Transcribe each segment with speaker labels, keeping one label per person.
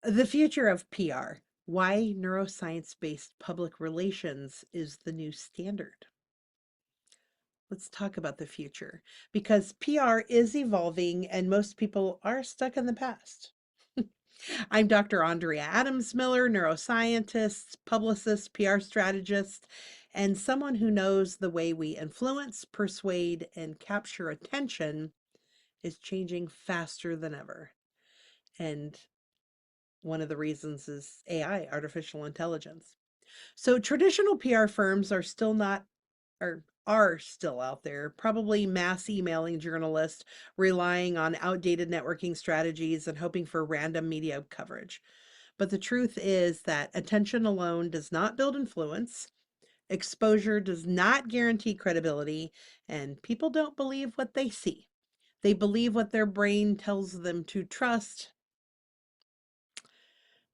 Speaker 1: The future of PR. Why neuroscience-based public relations is the new standard. Let's talk about the future because PR is evolving and most people are stuck in the past. I'm Dr. Andrea Adams-Miller, neuroscientist, publicist, PR strategist, and someone who knows the way we influence, persuade, and capture attention is changing faster than ever. And one of the reasons is AI, artificial intelligence. So traditional PR firms are still not, or are still out there, probably mass emailing journalists, relying on outdated networking strategies and hoping for random media coverage. But the truth is that attention alone does not build influence. Exposure does not guarantee credibility, and people don't believe what they see. They believe what their brain tells them to trust.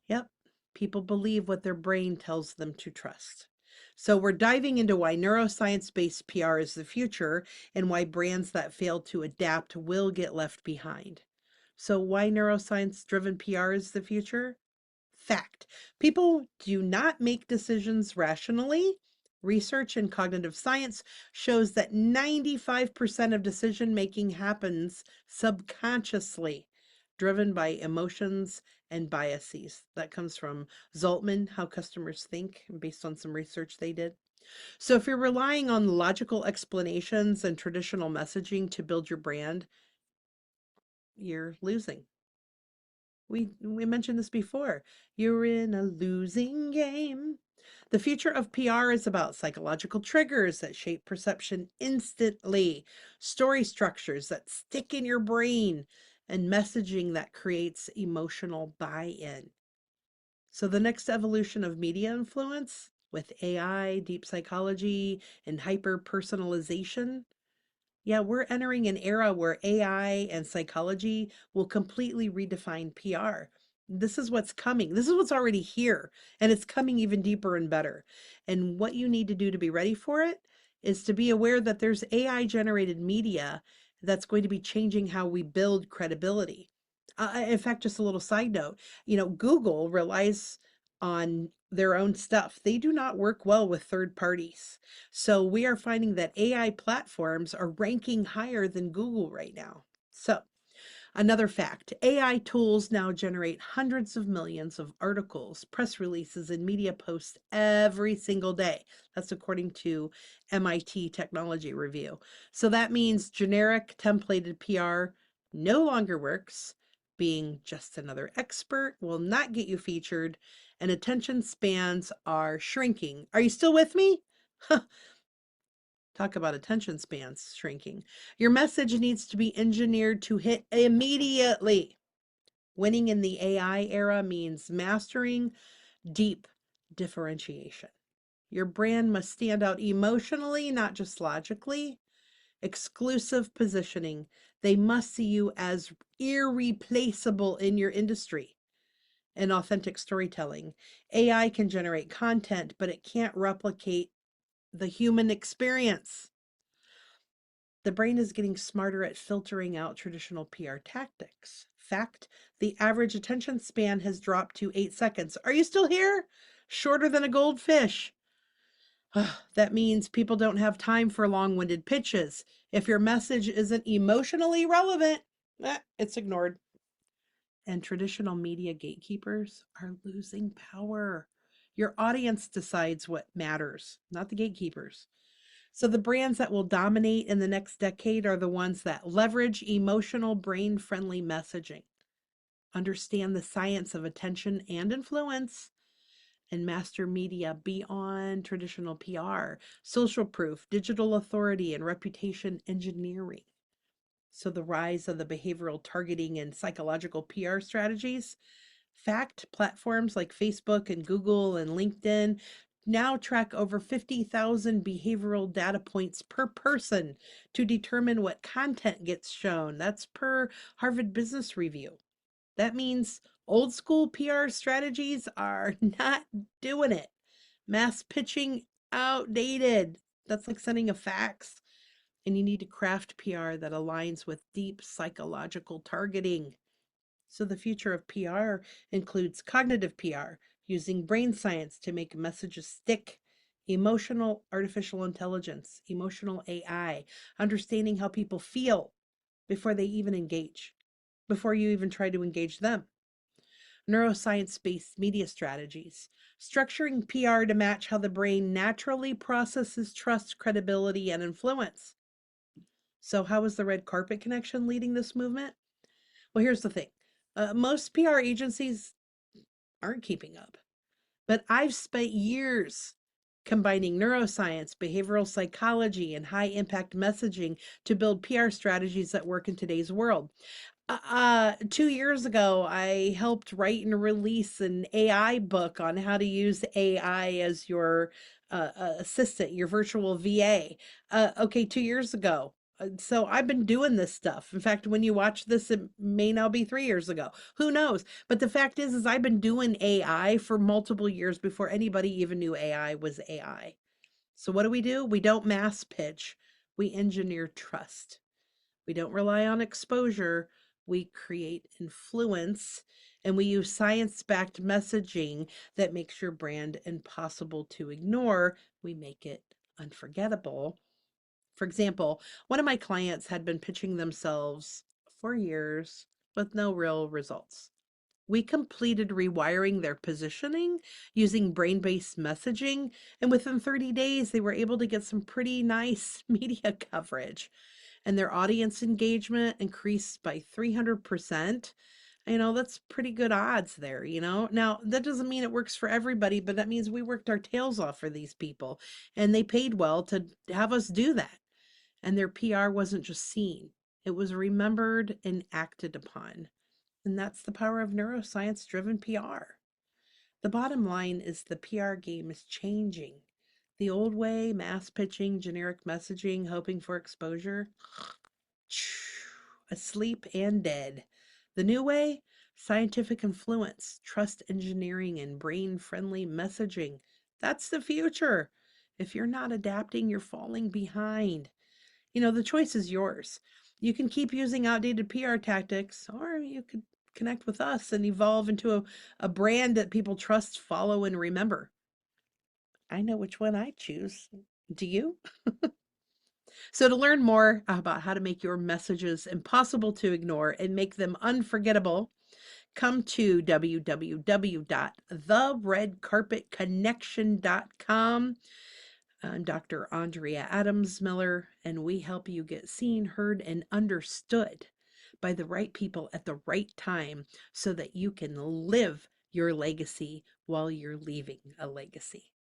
Speaker 1: Yep, people believe what their brain tells them to trust. So we're diving into why neuroscience-based PR is the future and why brands that fail to adapt will get left behind. So why neuroscience-driven PR is the future? Fact. People do not make decisions rationally. Research in cognitive science shows that 95% of decision making happens subconsciously, driven by emotions and biases. That comes from Zoltman, How Customers Think, based on some research they did. So if you're relying on logical explanations and traditional messaging to build your brand, you're losing. We mentioned this before. You're in a losing game. The future of PR is about psychological triggers that shape perception instantly, story structures that stick in your brain, and messaging that creates emotional buy-in. So the next evolution of media influence with AI, deep psychology, and hyper personalization, yeah, we're entering an era where AI and psychology will completely redefine PR. This is what's coming. This is what's already here, and it's coming even deeper and better. And what you need to do to be ready for it is to be aware that there's AI generated media that's going to be changing how we build credibility. In fact, just a little side note, Google relies on their own stuff. They do not work well with third parties. So we are finding that AI platforms are ranking higher than Google right now. So another fact, AI tools now generate hundreds of millions of articles, press releases, and media posts every single day. That's according to MIT Technology Review. So that means generic templated PR no longer works. Being just another expert will not get you featured, and attention spans are shrinking. Are you still with me? Talk about attention spans shrinking. Your message needs to be engineered to hit immediately. Winning in the AI era means mastering deep differentiation. Your brand must stand out emotionally, not just logically. Exclusive positioning. They must see you as irreplaceable in your industry. And authentic storytelling. AI can generate content, but it can't replicate the human experience. The brain is getting smarter at filtering out traditional PR tactics. Fact, the average attention span has dropped to 8 seconds. Are you still here? Shorter than a goldfish. That means people don't have time for long-winded pitches. If your message isn't emotionally relevant, it's ignored. And traditional media gatekeepers are losing power. Your audience decides what matters, not the gatekeepers. So the brands that will dominate in the next decade are the ones that leverage emotional, brain-friendly messaging, understand the science of attention and influence, and master media beyond traditional PR, social proof, digital authority, and reputation engineering. So the rise of the behavioral targeting and psychological PR strategies. Fact, platforms like Facebook and Google and LinkedIn now track over 50,000 behavioral data points per person to determine what content gets shown. That's per Harvard Business Review. That means old school PR strategies are not doing it. Mass pitching, outdated. That's like sending a fax. And you need to craft PR that aligns with deep psychological targeting. So the future of PR includes cognitive PR, using brain science to make messages stick, emotional artificial intelligence, emotional AI, understanding how people feel before they even engage, before you even try to engage them. Neuroscience-based media strategies, structuring PR to match how the brain naturally processes trust, credibility, and influence. So, how is the red carpet connection leading this movement? Well, here's the thing, most PR agencies aren't keeping up, but I've spent years combining neuroscience, behavioral psychology, and high impact messaging to build PR strategies that work in today's world. 2 years ago, I helped write and release an AI book on how to use AI as your assistant, your virtual VA. Okay, 2 years ago. So I've been doing this stuff. In fact, when you watch this, it may now be 3 years ago. Who knows? But the fact is I've been doing AI for multiple years before anybody even knew AI was AI. So what do? We don't mass pitch. We engineer trust. We don't rely on exposure. We create influence, and we use science backed messaging that makes your brand impossible to ignore. We make it unforgettable. For example, one of my clients had been pitching themselves for years with no real results. We completed rewiring their positioning using brain based messaging, and within 30 days, they were able to get some pretty nice media coverage, and their audience engagement increased by 300%. That's pretty good odds there, Now, that doesn't mean it works for everybody, but that means we worked our tails off for these people, and they paid well to have us do that. And their PR wasn't just seen, it was remembered and acted upon. And that's the power of neuroscience driven PR. The bottom line is the PR game is changing. The old way, mass pitching, generic messaging, hoping for exposure, asleep and dead. The new way, scientific influence, trust engineering, and brain friendly messaging. That's the future. If you're not adapting, you're falling behind. The choice is yours. You can keep using outdated PR tactics, or you could connect with us and evolve into a brand that people trust, follow, and remember. I know which one I choose. Do you? So, to learn more about how to make your messages impossible to ignore and make them unforgettable, come to www.theredcarpetconnection.com. I'm Dr. Andrea Adams Miller, and we help you get seen, heard, and understood by the right people at the right time so that you can live your legacy while you're leaving a legacy.